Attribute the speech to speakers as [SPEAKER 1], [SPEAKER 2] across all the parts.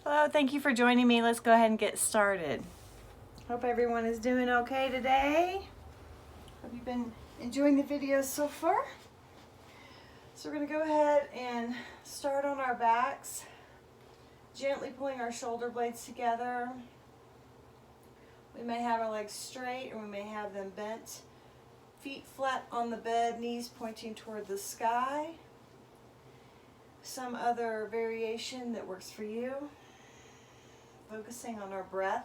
[SPEAKER 1] Hello, thank you for joining me. Let's go ahead and get started. Hope everyone is doing okay today. Hope you've been enjoying the videos so far. So we're going to go ahead and start on our backs, gently pulling our shoulder blades together. We may have our legs straight or we may have them bent. Feet flat on the bed, knees pointing toward the sky. Some other variation that works for you. Focusing on our breath.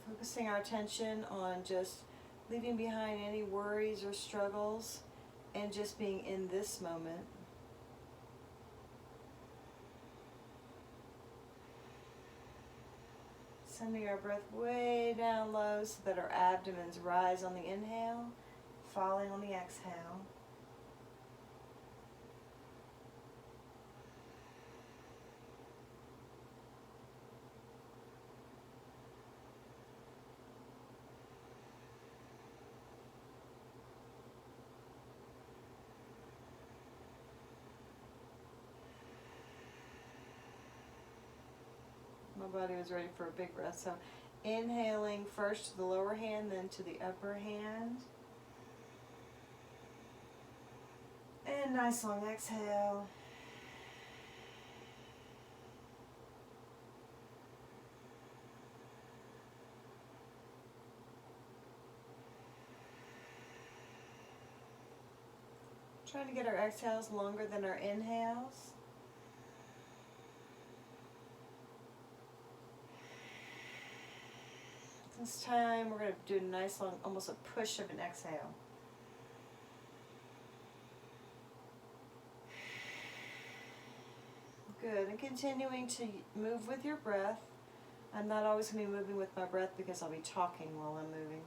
[SPEAKER 1] Focusing our attention on just leaving behind any worries or struggles and just being in this moment. Sending our breath way down low so that our abdomens rise on the inhale, falling on the exhale. My body was ready for a big breath. So inhaling first to the lower hand, then to the upper hand. And nice long exhale. Trying to get our exhales longer than our inhales. This time we're going to do a nice long, almost a push of an exhale. Good, and continuing to move with your breath. I'm not always going to be moving with my breath because I'll be talking while I'm moving.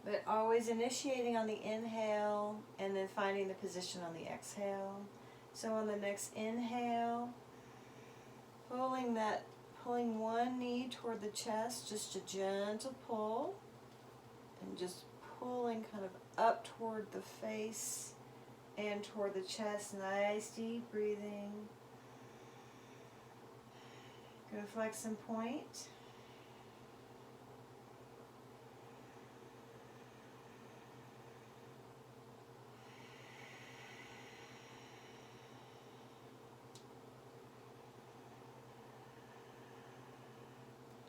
[SPEAKER 1] But always initiating on the inhale and then finding the position on the exhale. So on the next inhale, pulling one knee toward the chest, just a gentle pull, and just pulling kind of up toward the face and toward the chest. Nice deep breathing. Go flex and point.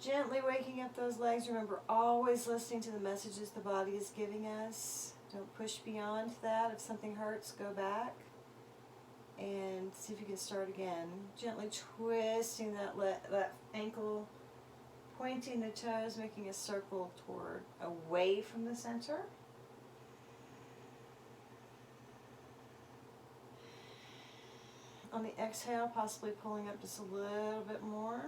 [SPEAKER 1] Gently waking up those legs. Remember, always listening to the messages the body is giving us. Don't push beyond that. If something hurts, go back and see if you can start again. Gently twisting that ankle, pointing the toes, making a circle toward away from the center. On the exhale, possibly pulling up just a little bit more.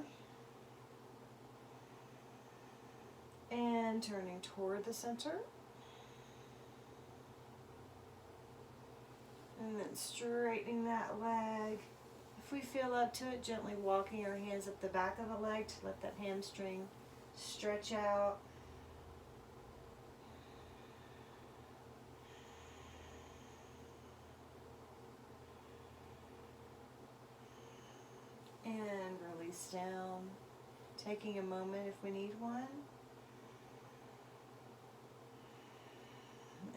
[SPEAKER 1] And turning toward the center. And then straightening that leg. If we feel up to it, gently walking our hands up the back of the leg to let that hamstring stretch out. And release down. Taking a moment if we need one.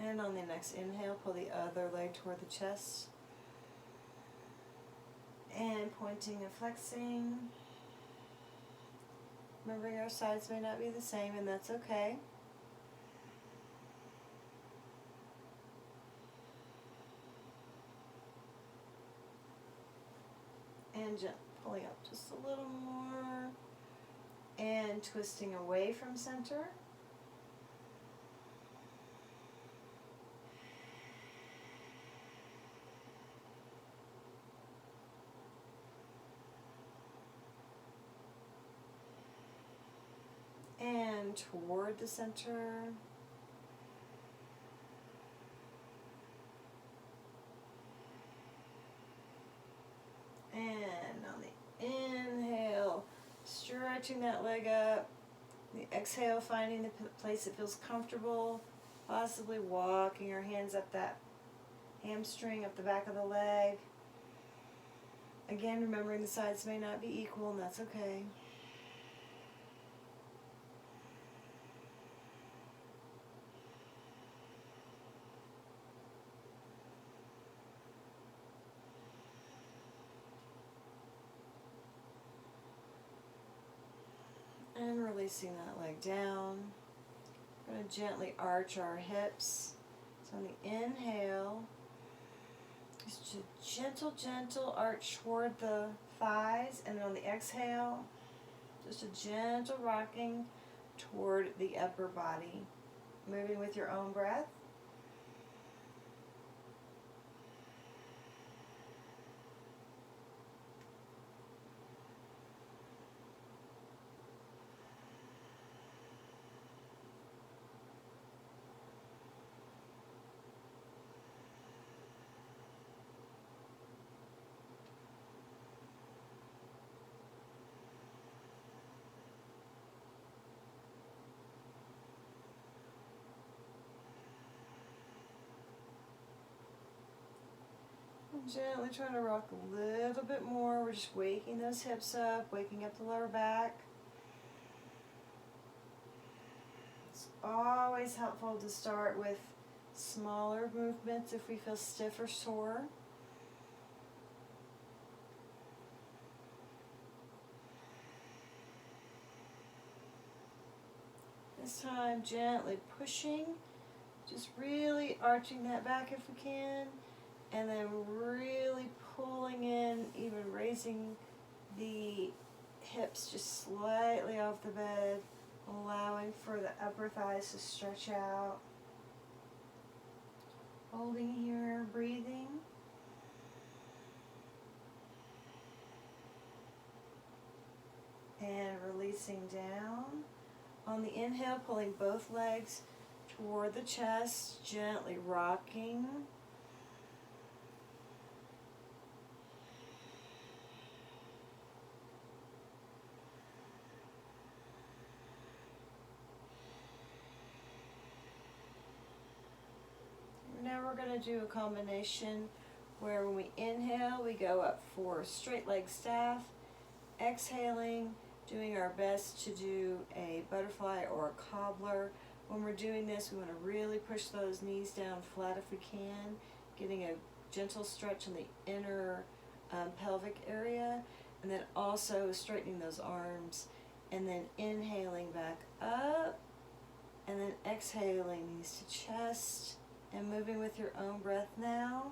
[SPEAKER 1] And on the next inhale, pull the other leg toward the chest. And pointing and flexing. Remembering our sides may not be the same, and that's okay. And pulling up just a little more. And twisting away from center. And toward the center. And on the inhale, stretching that leg up. The exhale, finding the place that feels comfortable, possibly walking our hands up that hamstring, up the back of the leg. Again, remembering the sides may not be equal, and that's okay. And releasing that leg down. We're going to gently arch our hips. So on the inhale, just a gentle, gentle arch toward the thighs, and then on the exhale, just a gentle rocking toward the upper body. Moving with your own breath. Gently trying to rock a little bit more. We're just waking those hips up, waking up the lower back. It's always helpful to start with smaller movements if we feel stiff or sore. This time, gently pushing, just really arching that back if we can. And then really pulling in, even raising the hips just slightly off the bed, allowing for the upper thighs to stretch out. Holding here, breathing. And releasing down. On the inhale, pulling both legs toward the chest, gently rocking. Now we're going to do a combination where when we inhale, we go up for straight leg staff. Exhaling, doing our best to do a butterfly or a cobbler. When we're doing this, we want to really push those knees down flat if we can, getting a gentle stretch in the inner pelvic area, and then also straightening those arms, and then inhaling back up, and then exhaling knees to chest. And moving with your own breath now.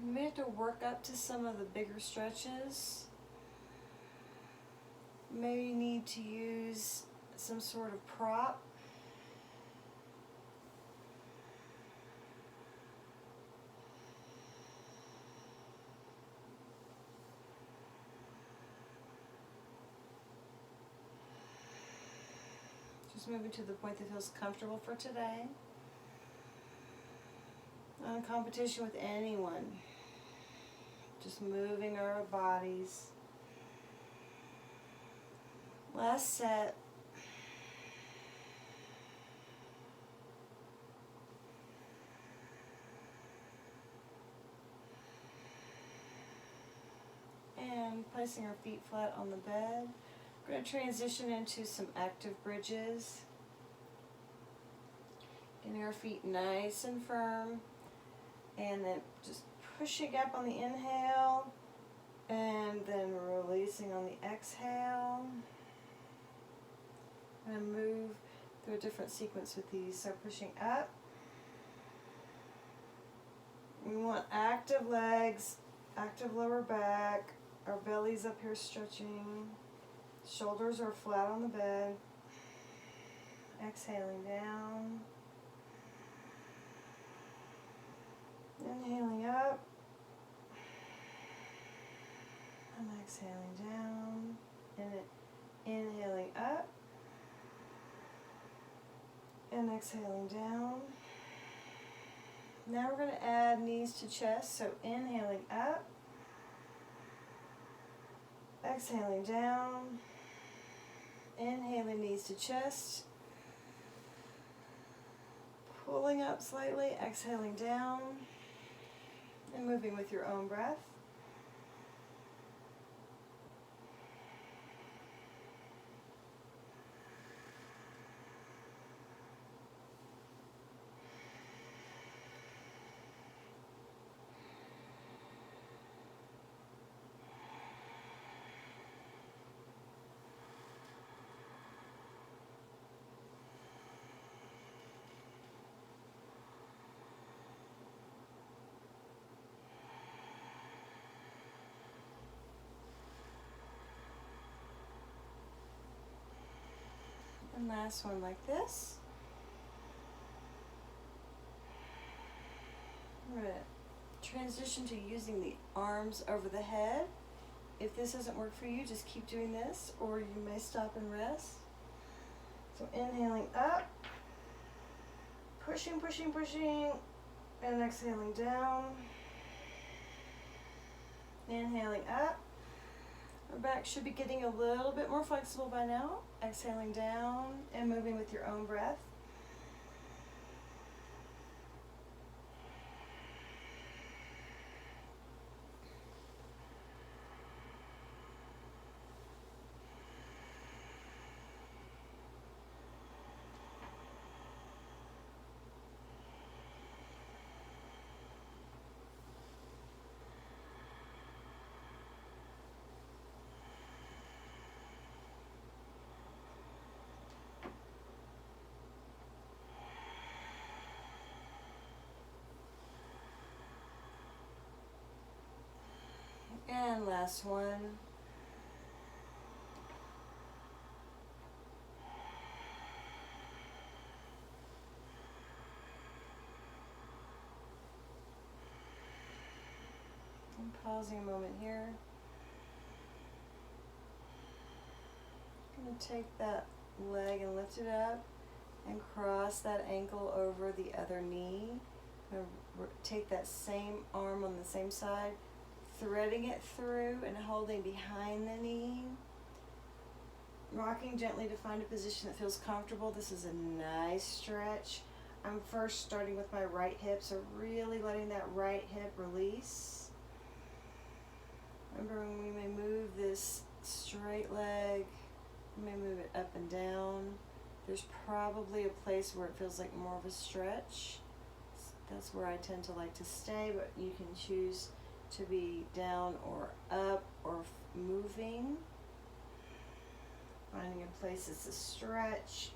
[SPEAKER 1] You may have to work up to some of the bigger stretches. Maybe you need to use some sort of prop. Just moving to the point that feels comfortable for today. Not in competition with anyone. Just moving our bodies. Last set. And placing our feet flat on the bed. We're going to transition into some active bridges. Getting our feet nice and firm. And then just pushing up on the inhale. And then releasing on the exhale. I'm going to move through a different sequence with these. So pushing up. We want active legs, active lower back. Our belly's up here stretching. Shoulders are flat on the bed. Exhaling down. Inhaling up. And exhaling down. And inhaling up. And exhaling down. Now we're going to add knees to chest. So inhaling up. Exhaling down. Inhaling knees to chest. Pulling up slightly, exhaling down, and moving with your own breath. And last one like this. We're going to transition to using the arms over the head. If this doesn't work for you, just keep doing this, or you may stop and rest. So inhaling up, pushing, pushing, pushing, and exhaling down. Inhaling up. Our back should be getting a little bit more flexible by now. Exhaling down and moving with your own breath. And last one. And pausing a moment here. I'm going to take that leg and lift it up and cross that ankle over the other knee. I'm going to take that same arm on the same side, threading it through and holding behind the knee. Rocking gently to find a position that feels comfortable. This is a nice stretch. I'm first starting with my right hip, so really letting that right hip release. Remember, we may move this straight leg, we may move it up and down. There's probably a place where it feels like more of a stretch. That's where I tend to like to stay, but you can choose to be down or up or moving. Finding a place that's a stretch.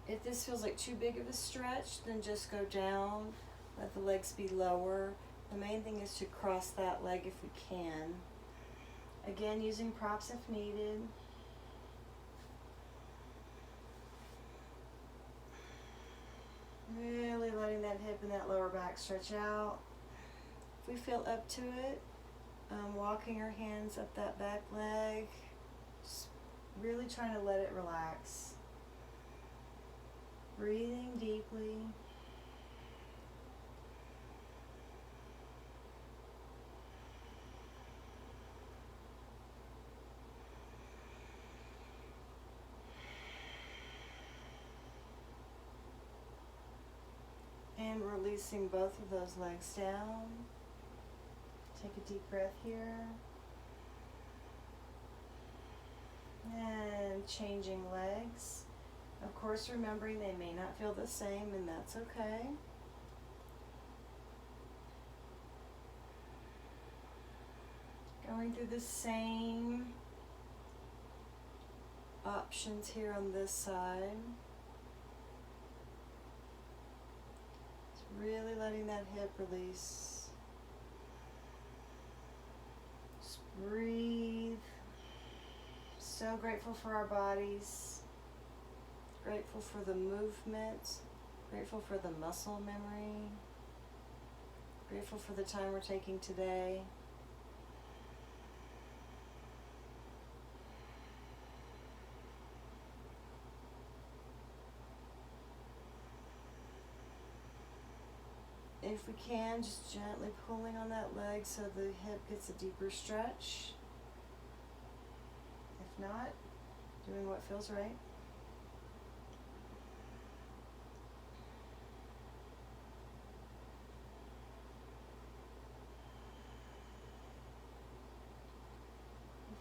[SPEAKER 1] If this feels like too big of a stretch, then just go down, let the legs be lower. The main thing is to cross that leg if we can. Again, using props if needed. Really letting that hip and that lower back stretch out. If we feel up to it, walking our hands up that back leg, just really trying to let it relax. Breathing deeply. And releasing both of those legs down. Take a deep breath here. And changing legs. Of course, remembering they may not feel the same, and that's okay. Going through the same options here on this side. Just really letting that hip release. Just breathe. So grateful for our bodies. Grateful for the movement. Grateful for the muscle memory. Grateful for the time we're taking today. if we can, just gently pulling on that leg so the hip gets a deeper stretch. If not, doing what feels right.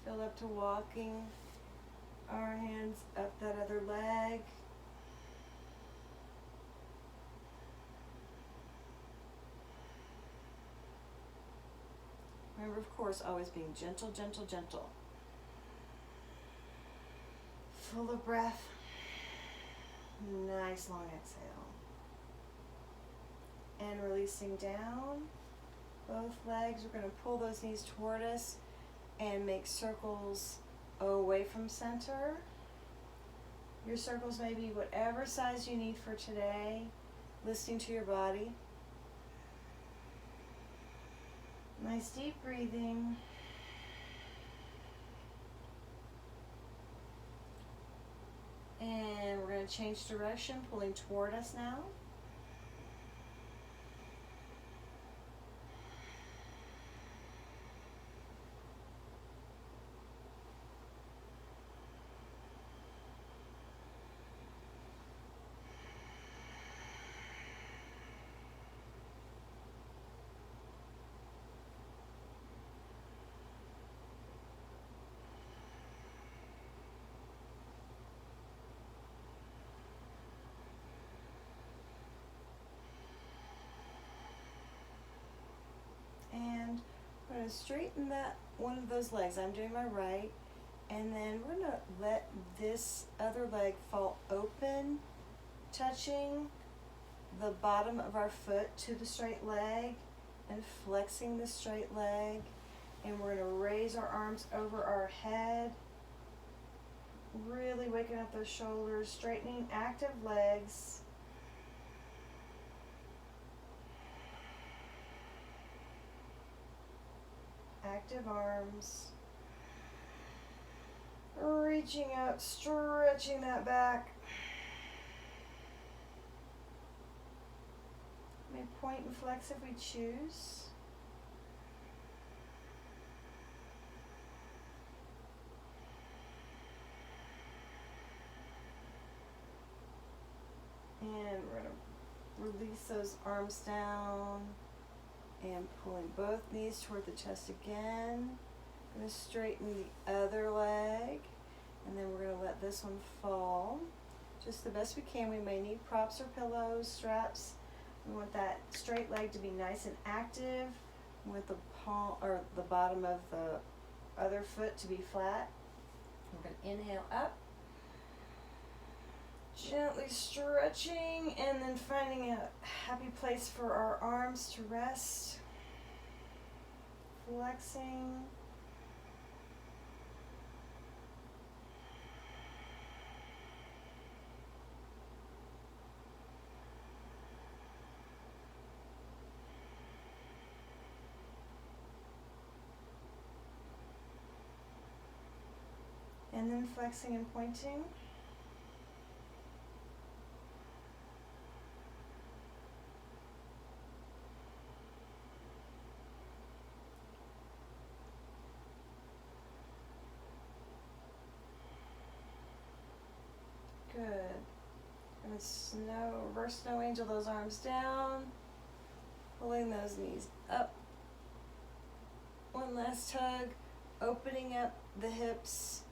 [SPEAKER 1] Feel up to walking our hands up that other leg. Remember, of course, always being gentle, gentle, gentle. Full of breath. Nice long exhale. And releasing down. Both legs, we're going to pull those knees toward us and make circles away from center. Your circles may be whatever size you need for today, listening to your body. Nice deep breathing. And we're going to change direction, pulling toward us now. And we're going to straighten that one of those legs. I'm doing my right. And then we're going to let this other leg fall open, touching the bottom of our foot to the straight leg and flexing the straight leg. And we're going to raise our arms over our head, really waking up those shoulders, straightening active legs. Active arms. Reaching out, stretching that back. May point and flex if we choose. And we're going to release those arms down and pulling both knees toward the chest again. I'm going to straighten the other leg, and then we're going to let this one fall just the best we can. We may need props or pillows, straps. We want that straight leg to be nice and active. We want the palm or the bottom of the other foot to be flat. We're going to inhale up, gently stretching, and then finding a happy place for our arms to rest. Flexing. And then flexing and pointing. Good. And reverse snow angel those arms down, pulling those knees up. One last tug, opening up the hips,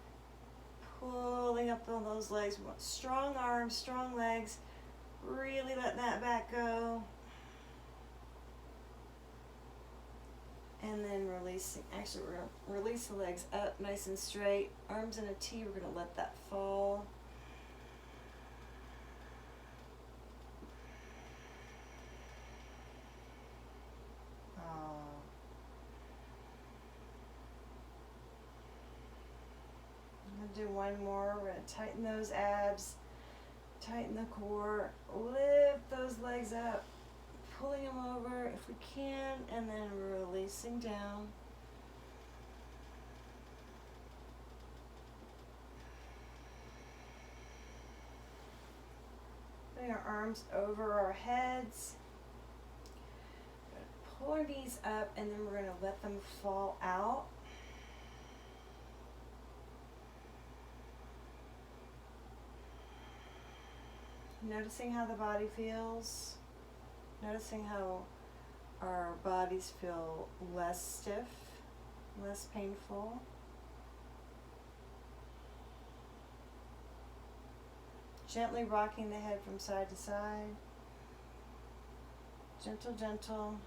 [SPEAKER 1] pulling up on those legs. We want strong arms, strong legs, really letting that back go. And then releasing, actually we're going to release the legs up nice and straight, arms in a T, we're going to let that fall. Do one more. We're going to tighten those abs, tighten the core, lift those legs up, pulling them over if we can, and then releasing down. Putting our arms over our heads. pull our knees up, and then we're going to let them fall out. Noticing how the body feels. Noticing how our bodies feel less stiff, less painful. Gently rocking the head from side to side. Gentle, gentle.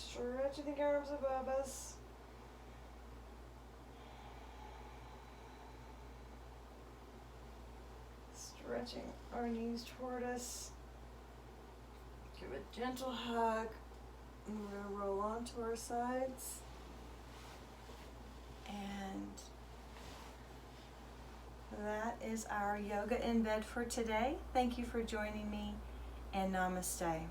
[SPEAKER 1] Stretching the arms above us. Stretching our knees toward us. Give a gentle hug. And we're going to roll onto our sides. And that is our yoga in bed for today. Thank you for joining me, and namaste.